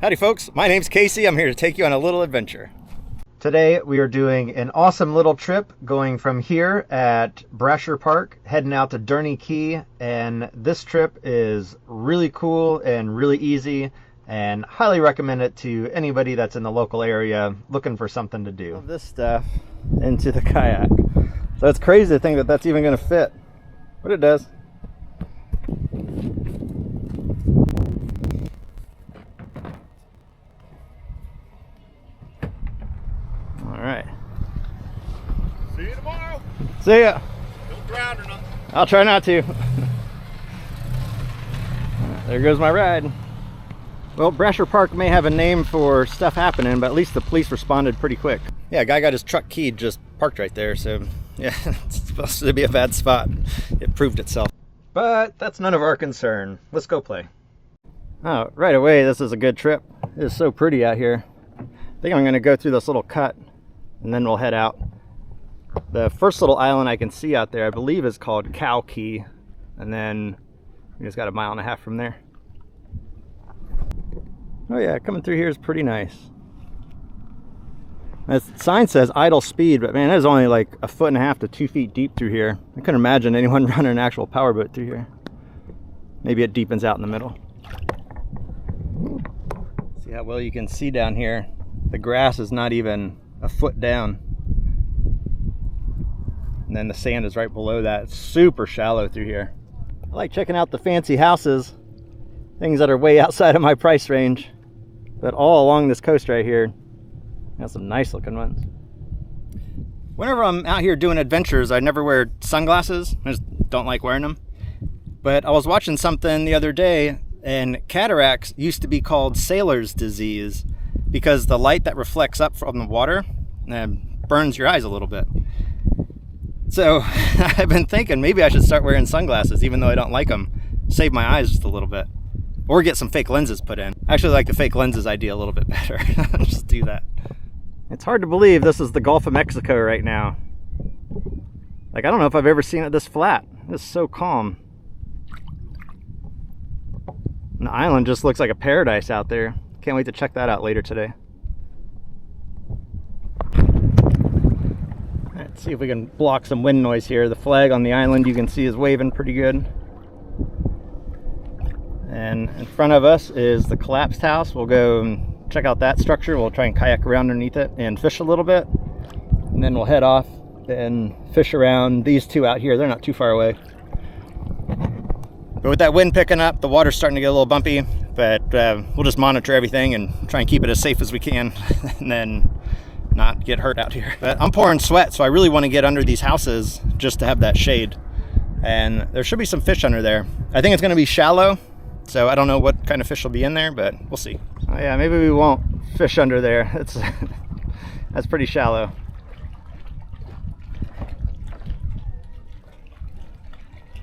Howdy folks, my name's Casey. I'm here to take you on a little adventure. Today we are doing an awesome little trip going from here at Brasher Park, heading out to Durney Key, and this trip is really cool and really easy and highly recommend it to anybody that's in the local area looking for something to do. This stuff into the kayak. So it's crazy to think that that's even going to fit, but it does. Alright. See you tomorrow. See ya. Don't drown or nothing. I'll try not to. There goes my ride. Well, Brasher Park may have a name for stuff happening, but at least the police responded pretty quick. Yeah, a guy got his truck keyed, just parked right there, so yeah, it's supposed to be a bad spot. It proved itself. But that's none of our concern. Let's go play. Oh, right away, this is a good trip. It is so pretty out here. I think I'm gonna go through this little cut and then we'll head out. The first little island I can see out there, I believe, is called Kayak, and then we just got a mile and a half from there. Oh yeah, coming through here is pretty nice. The sign says idle speed, but man, it is only like 1.5 to 2 feet deep through here. I couldn't imagine anyone running an actual powerboat through here. Maybe it deepens out in the middle. See how well you can see down here. The grass is not even a foot down. And then the sand is right below that. It's super shallow through here. I like checking out the fancy houses, things that are way outside of my price range. But all along this coast right here, got some nice looking ones. Whenever I'm out here doing adventures, I never wear sunglasses. I just don't like wearing them. But I was watching something the other day, and cataracts used to be called sailor's disease because the light that reflects up from the water burns your eyes a little bit. So I've been thinking maybe I should start wearing sunglasses, even though I don't like them. Save my eyes just a little bit. Or get some fake lenses put in. I actually like the fake lenses idea a little bit better. Just do that. It's hard to believe this is the Gulf of Mexico right now. Like, I don't know if I've ever seen it this flat. It's so calm. And the island just looks like a paradise out there. Can't wait to check that out later today. Let's see if we can block some wind noise here. The flag on the island you can see is waving pretty good. And in front of us is the collapsed house. We'll go and check out that structure. We'll try and kayak around underneath it and fish a little bit. And then we'll head off and fish around these two out here. They're not too far away. But with that wind picking up, the water's starting to get a little bumpy. But we'll just monitor everything and try and keep it as safe as we can. And then not get hurt out here. But I'm pouring sweat, so I really want to get under these houses just to have that shade. And there should be some fish under there. I think it's going to be shallow. So I don't know what kind of fish will be in there, but we'll see. Oh yeah, maybe we won't fish under there. It's that's pretty shallow.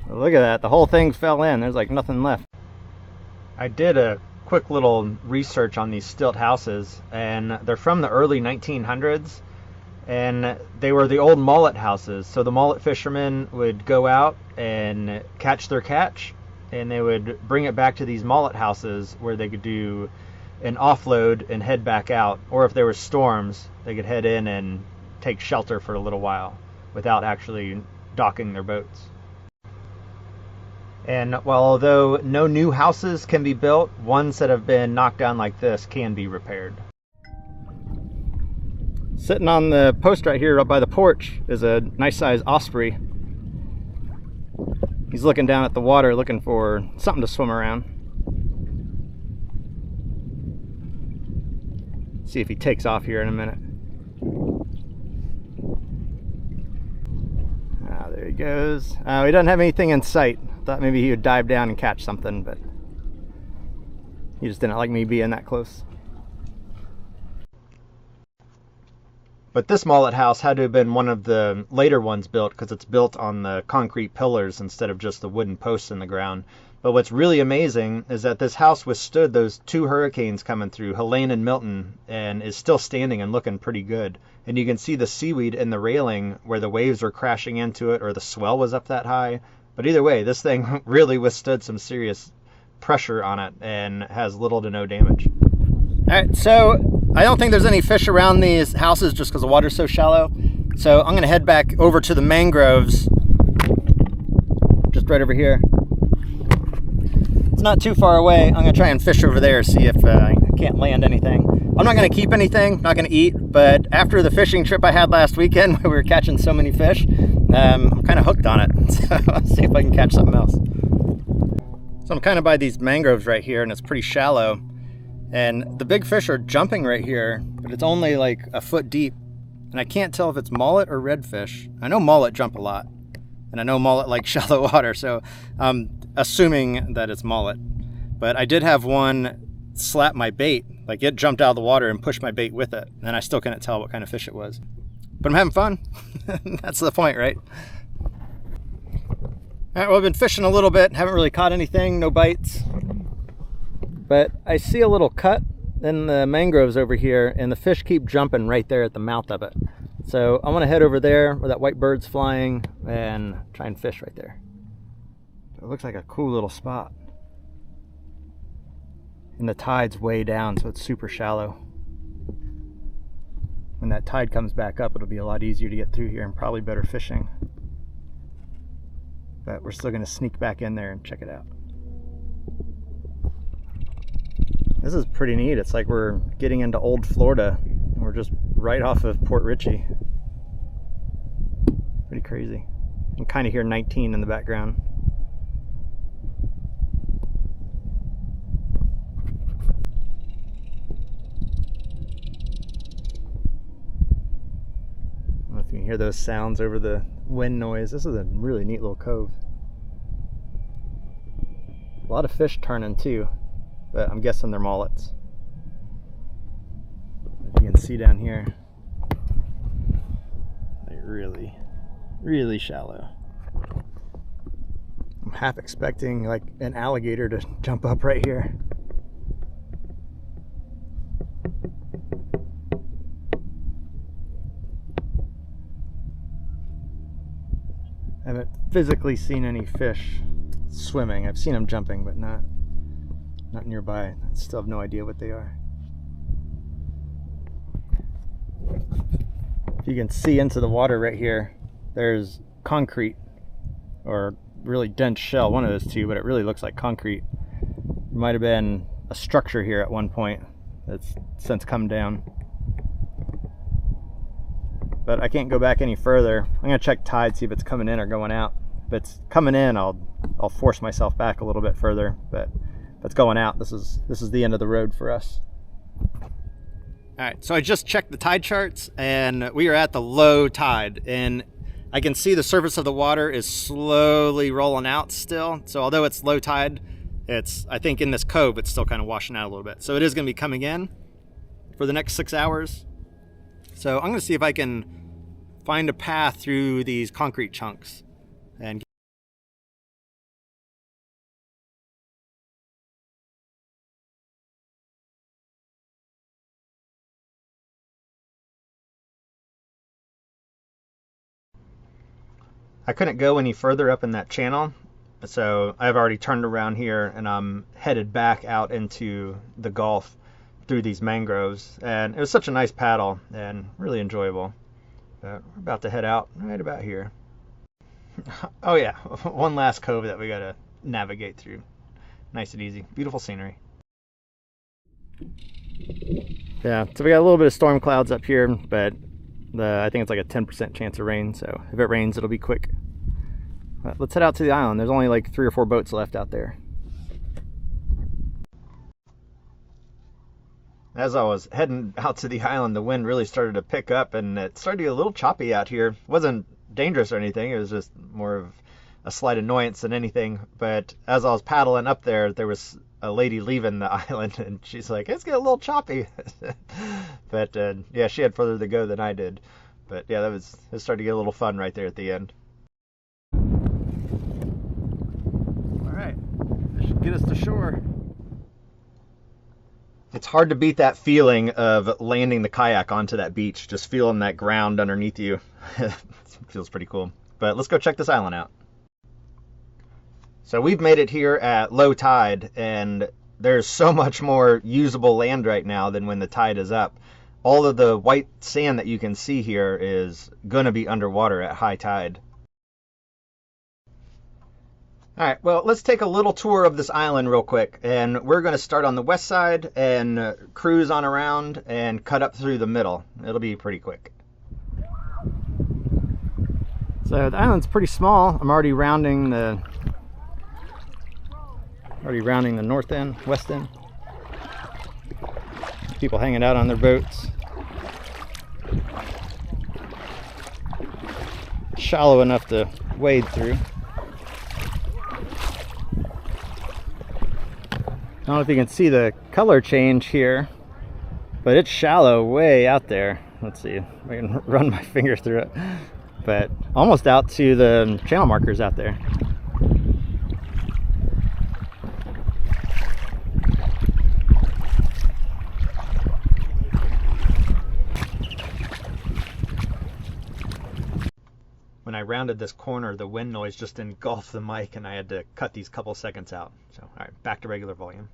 Well, look at that. The whole thing fell in. There's like nothing left. I did a quick little research on these stilt houses, and they're from the early 1900s, and they were the old mullet houses. So the mullet fishermen would go out and catch their catch, and they would bring it back to these mullet houses where they could do an offload and head back out. Or if there were storms, they could head in and take shelter for a little while without actually docking their boats. And while although no new houses can be built, ones that have been knocked down like this can be repaired. Sitting on the post right here up by the porch is a nice sized osprey. He's looking down at the water, looking for something to swim around. See if he takes off here in a minute. Ah, there he goes. He doesn't have anything in sight. Thought maybe he would dive down and catch something, but he just didn't like me being that close. But this mullet house had to have been one of the later ones built because it's built on the concrete pillars instead of just the wooden posts in the ground. But what's really amazing is that this house withstood those 2 hurricanes coming through, Helene and Milton, and is still standing and looking pretty good. And you can see the seaweed in the railing where the waves were crashing into it or the swell was up that high. But either way, this thing really withstood some serious pressure on it and has little to no damage. right, so I don't think there's any fish around these houses just because the water's so shallow. So I'm gonna head back over to the mangroves, just right over here. It's not too far away. I'm gonna try and fish over there, see if I can't land anything. I'm not gonna keep anything, not gonna eat, but after the fishing trip I had last weekend where we were catching so many fish, I'm kind of hooked on it. So I'll see if I can catch something else. So I'm kind of by these mangroves right here, and it's pretty shallow. And the big fish are jumping right here, but it's only like a foot deep. And I can't tell if it's mullet or redfish. I know mullet jump a lot, and I know mullet like shallow water, so I'm assuming that it's mullet. But I did have one slap my bait, like it jumped out of the water and pushed my bait with it, and I still couldn't tell what kind of fish it was. But I'm having fun. That's the point, right? All right, well, I've been fishing a little bit, haven't really caught anything, no bites. But I see a little cut in the mangroves over here, and the fish keep jumping right there at the mouth of it. So I want to head over there where that white bird's flying and try and fish right there. It looks like a cool little spot. And the tide's way down, so it's super shallow. When that tide comes back up, it'll be a lot easier to get through here and probably better fishing. But we're still going to sneak back in there and check it out. This is pretty neat. It's like we're getting into old Florida. We're just right off of Port Ritchie. Pretty crazy. You can kind of hear 19 in the background. I don't know if you can hear those sounds over the wind noise. This is a really neat little cove. A lot of fish turning too, but I'm guessing they're mullets. As you can see down here, they're really, really shallow. I'm half expecting like an alligator to jump up right here. I haven't physically seen any fish swimming. I've seen them jumping, but not nearby. I still have no idea what they are. If you can see into the water right here, there's concrete or really dense shell, one of those two, but it really looks like concrete. There might have been a structure here at one point that's since come down. But I can't go back any further. I'm gonna check tide, see if it's coming in or going out. If it's coming in, I'll force myself back a little bit further. But if it's going out, this is the end of the road for us. All right, so I just checked the tide charts, and we are at the low tide, and I can see the surface of the water is slowly rolling out still. So although it's low tide, I think in this cove it's still kind of washing out a little bit. So it is going to be coming in for the next 6 hours. So I'm going to see if I can find a path through these concrete chunks and I couldn't go any further up in that channel, so I've already turned around here and I'm headed back out into the Gulf through these mangroves, and it was such a nice paddle and really enjoyable. But we're about to head out right about here. Oh yeah, one last cove that we gotta navigate through. Nice and easy, beautiful scenery. Yeah, so we got a little bit of storm clouds up here, but I think it's like a 10% chance of rain, so if it rains it'll be quick. But let's head out to the island. There's only like 3 or 4 boats left out there. As I was heading out to the island, the wind really started to pick up, and it started to get a little choppy out here. It wasn't dangerous or anything, it was just more of a slight annoyance than anything. But as I was paddling up there, there was a lady leaving the island, and she's like, it's getting a little choppy. But yeah, she had further to go than I did. But yeah, it started to get a little fun right there at the end. All right, this should get us to shore. It's hard to beat that feeling of landing the kayak onto that beach, just feeling that ground underneath you. It feels pretty cool. But let's go check this island out. So we've made it here at low tide, and there's so much more usable land right now than when the tide is up. All of the white sand that you can see here is going to be underwater at high tide. All right, well, let's take a little tour of this island real quick, and we're going to start on the west side and cruise on around and cut up through the middle. It'll be pretty quick. So the island's pretty small. I'm already rounding the north end, west end. People hanging out on their boats. Shallow enough to wade through. I don't know if you can see the color change here, but it's shallow way out there. Let's see if I can run my finger through it, but almost out to the channel markers out there. When I rounded this corner, the wind noise just engulfed the mic and I had to cut these couple seconds out. So, all right, back to regular volume.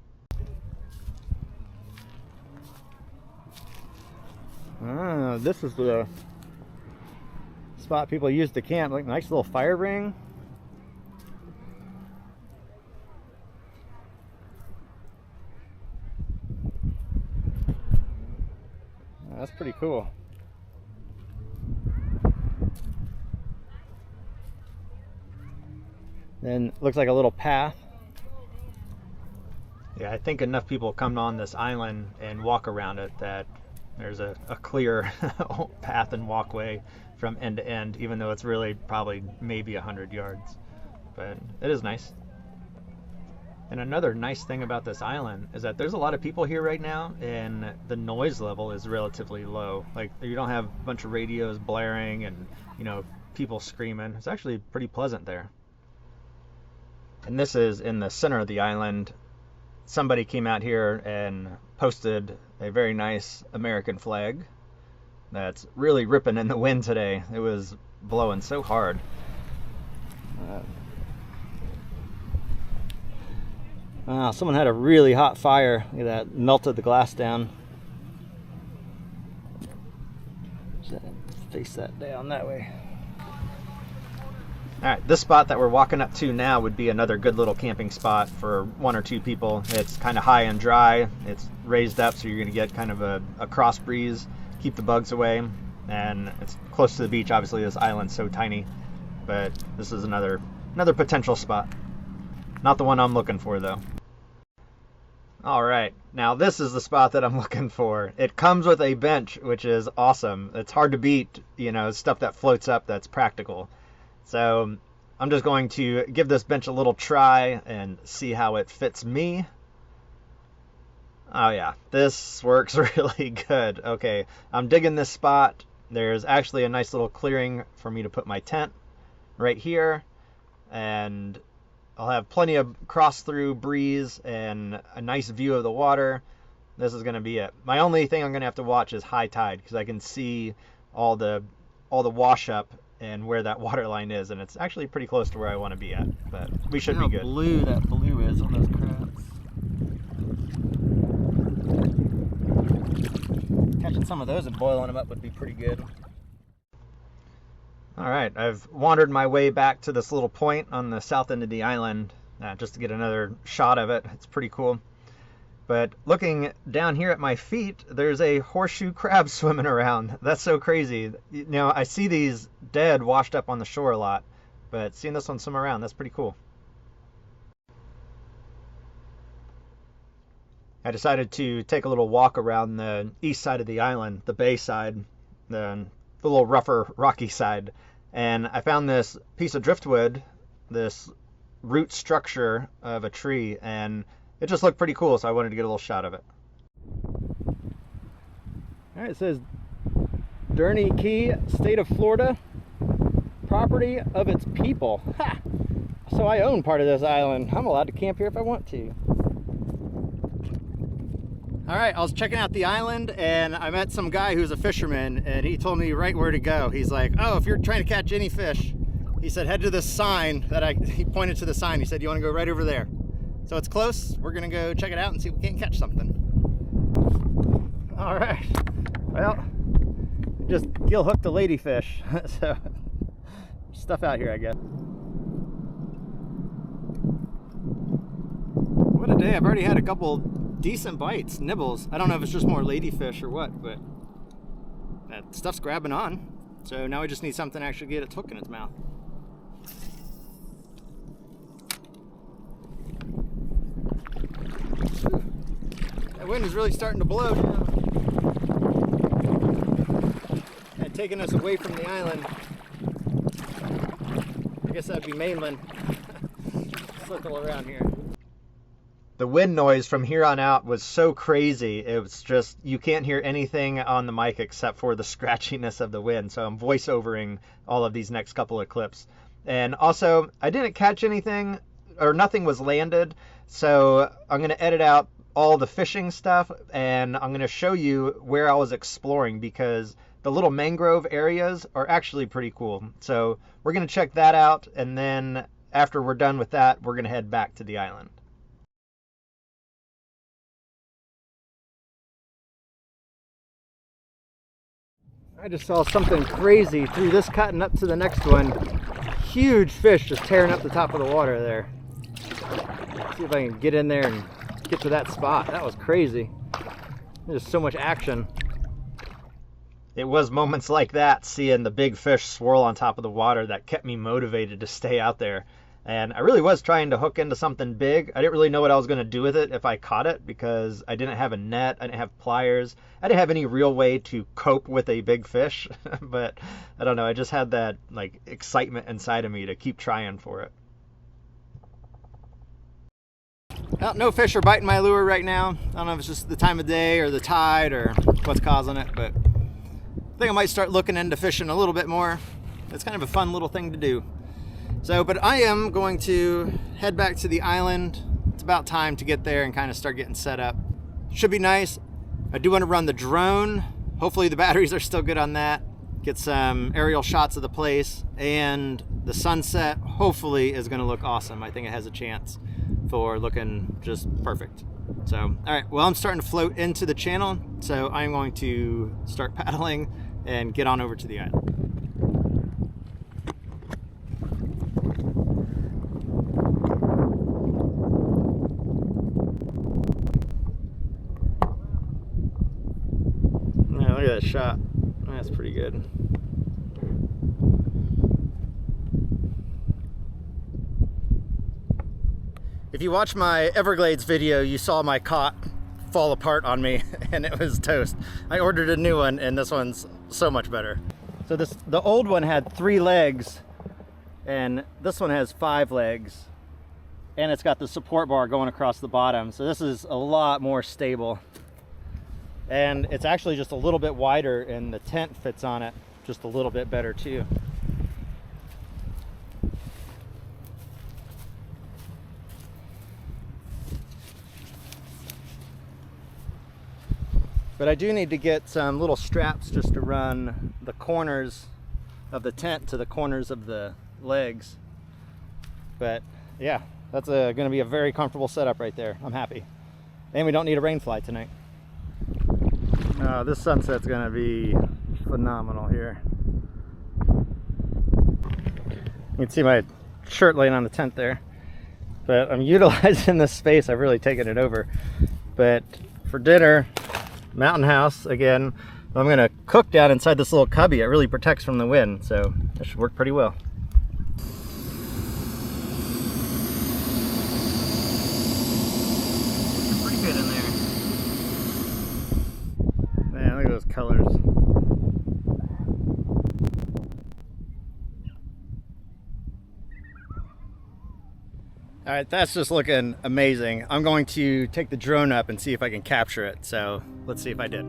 This is the spot people use to camp. Like, nice little fire ring. That's pretty cool. Then looks like a little path. Yeah, I think enough people come on this island and walk around it that there's a clear path and walkway from end to end, even though it's really probably maybe 100 yards. But it is nice. And another nice thing about this island is that there's a lot of people here right now, and the noise level is relatively low. Like, you don't have a bunch of radios blaring and, you know, people screaming. It's actually pretty pleasant there. And this is in the center of the island. Somebody came out here and posted a very nice American flag that's really ripping in the wind today. It was blowing so hard. Someone had a really hot fire. Look at that, melted the glass down. Just face that down that way. All right, this spot that we're walking up to now would be another good little camping spot for 1 or 2 people. It's kind of high and dry. It's raised up, so you're going to get kind of a cross breeze, keep the bugs away, and it's close to the beach. Obviously, this island's so tiny, but this is another potential spot. Not the one I'm looking for, though. All right, now this is the spot that I'm looking for. It comes with a bench, which is awesome. It's hard to beat, you know, stuff that floats up that's practical. So I'm just going to give this bench a little try and see how it fits me. Oh yeah, this works really good. Okay, I'm digging this spot. There's actually a nice little clearing for me to put my tent right here, and I'll have plenty of cross-through breeze and a nice view of the water. This is going to be it. My only thing I'm going to have to watch is high tide, because I can see all the wash up and where that water line is, and it's actually pretty close to where I want to be at, but we should be good. How blue that blue is on those crabs. Catching some of those and boiling them up would be pretty good. All right, I've wandered my way back to this little point on the south end of the island just to get another shot of it. It's pretty cool. But looking down here at my feet, there's a horseshoe crab swimming around. That's so crazy. You know, I see these dead washed up on the shore a lot, but seeing this one swim around, that's pretty cool. I decided to take a little walk around the east side of the island, the bay side, the little rougher, rocky side, and I found this piece of driftwood, this root structure of a tree, and it just looked pretty cool, so I wanted to get a little shot of it. All right, it says Durney Key, state of Florida, property of its people. Ha! So I own part of this island. I'm allowed to camp here if I want to. All right, I was checking out the island and I met some guy who's a fisherman, and he told me right where to go. He's like, oh, if you're trying to catch any fish, he said, head to this sign that he pointed to the sign. He said, you want to go right over there. So it's close. We're gonna go check it out and see if we can't catch something. All right, well, just gill hooked a ladyfish. So stuff out here, I guess. What a day. I've already had a couple decent bites, nibbles. I don't know if it's just more ladyfish or what, but that stuff's grabbing on. So now we just need something to actually get its hook in its mouth. That wind is really starting to blow now. And taking us away from the island. I guess that'd be mainland. Circle around here. The wind noise from here on out was so crazy. It was just, you can't hear anything on the mic except for the scratchiness of the wind. So I'm voiceovering all of these next couple of clips. And also, I didn't catch anything, or nothing was landed. So I'm going to edit out all the fishing stuff, and I'm going to show you where I was exploring, because the little mangrove areas are actually pretty cool. So we're going to check that out, and then after we're done with that, we're going to head back to the island. I just saw something crazy through this cut and up to the next one. Huge fish just tearing up the top of the water there. Let's see if I can get in there and get to that spot. That was crazy. There's so much action. It was moments like that, seeing the big fish swirl on top of the water, that kept me motivated to stay out there. And I really was trying to hook into something big. I didn't really know what I was going to do with it if I caught it, because I didn't have a net, I didn't have pliers, I didn't have any real way to cope with a big fish. But I don't know, I just had that like excitement inside of me to keep trying for it. Well, no fish are biting my lure right now. I don't know if it's just the time of day or the tide or what's causing it, but I think I might start looking into fishing a little bit more. It's kind of a fun little thing to do. So, but I am going to head back to the island. It's about time to get there and kind of start getting set up. Should be nice. I do want to run the drone. Hopefully the batteries are still good on that. Get some aerial shots of the place, and the sunset hopefully is going to look awesome. I think it has a chance for looking just perfect. So, all right, well, I'm starting to float into the channel, so I'm going to start paddling and get on over to the island. Yeah, look at that shot. That's pretty good. If you watched my Everglades video, you saw my cot fall apart on me and it was toast. I ordered a new one and this one's so much better. So the old one had 3 legs and this one has 5 legs, and it's got the support bar going across the bottom. So this is a lot more stable. And it's actually just a little bit wider, and the tent fits on it just a little bit better too. But I do need to get some little straps just to run the corners of the tent to the corners of the legs. But yeah, that's going to be a very comfortable setup right there. I'm happy. And we don't need a rain fly tonight. This sunset's going to be phenomenal here. You can see my shirt laying on the tent there. But I'm utilizing this space. I've really taken it over. But for dinner, mountain house again. I'm going to cook down inside this little cubby. It really protects from the wind, so it should work pretty well. Pretty good in there. Man, look at those colors. All right, that's just looking amazing. I'm going to take the drone up and see if I can capture it. So let's see if I did.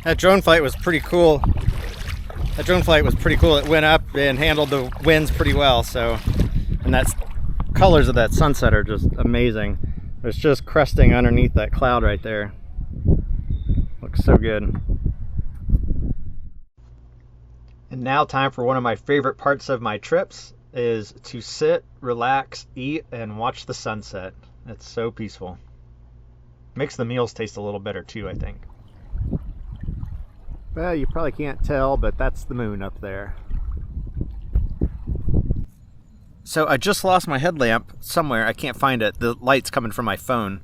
That drone flight was pretty cool. It went up and handled the winds pretty well. So, and that's colors of that sunset are just amazing. It's just cresting underneath that cloud right there. Looks so good. And now time for one of my favorite parts of my trips is to sit, relax, eat, and watch the sunset. It's so peaceful. Makes the meals taste a little better too, I think. Well, you probably can't tell, but that's the moon up there. So I just lost my headlamp somewhere. I can't find it. The light's coming from my phone,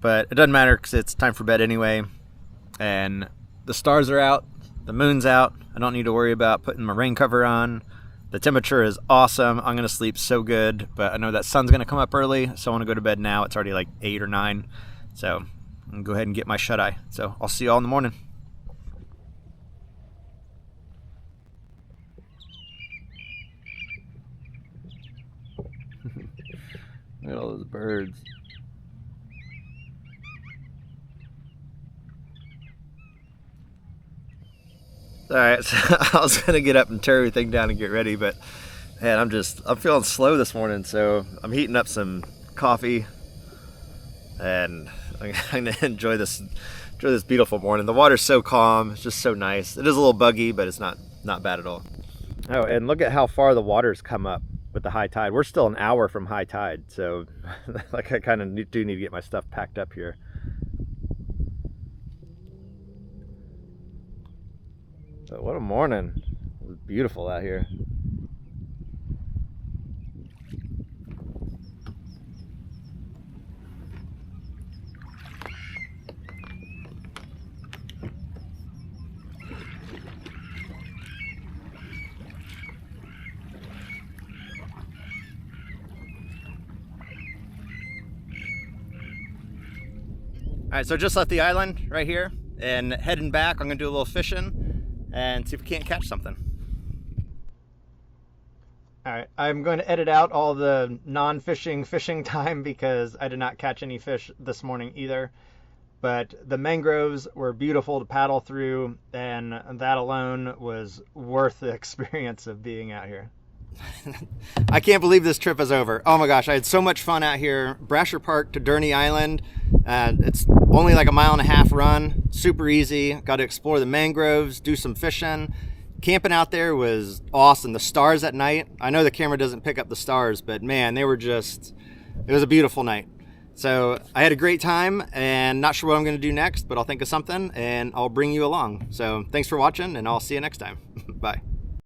but it doesn't matter because it's time for bed anyway. And the stars are out, the moon's out. I don't need to worry about putting my rain cover on. The temperature is awesome. I'm gonna sleep so good, but I know that sun's gonna come up early, so I wanna go to bed now. It's already like 8 or 9. So I'm gonna go ahead and get my shut-eye. So I'll see you all in the morning. Look at all those birds. Alright, so I was gonna get up and tear everything down and get ready, but man, I'm feeling slow this morning, so I'm heating up some coffee and I'm gonna enjoy this beautiful morning. The water's so calm, it's just so nice. It is a little buggy, but it's not bad at all. Oh, and look at how far the water's come up with the high tide. We're still an hour from high tide, so like I kind of do need to get my stuff packed up here. But what a morning. It was beautiful out here. All right, so just left the island right here and heading back. I'm gonna do a little fishing and see if we can't catch something. All right, I'm going to edit out all the non-fishing fishing time because I did not catch any fish this morning either. But the mangroves were beautiful to paddle through, and that alone was worth the experience of being out here. I can't believe this trip is over. Oh my gosh, I had so much fun out here. Brasher Park to Durney Island. It's only like a 1.5 mile run, super easy. Got to explore the mangroves, do some fishing. Camping out there was awesome. The stars at night, I know the camera doesn't pick up the stars, but man, it was a beautiful night. So I had a great time and not sure what I'm going to do next, but I'll think of something and I'll bring you along. So thanks for watching and I'll see you next time. Bye.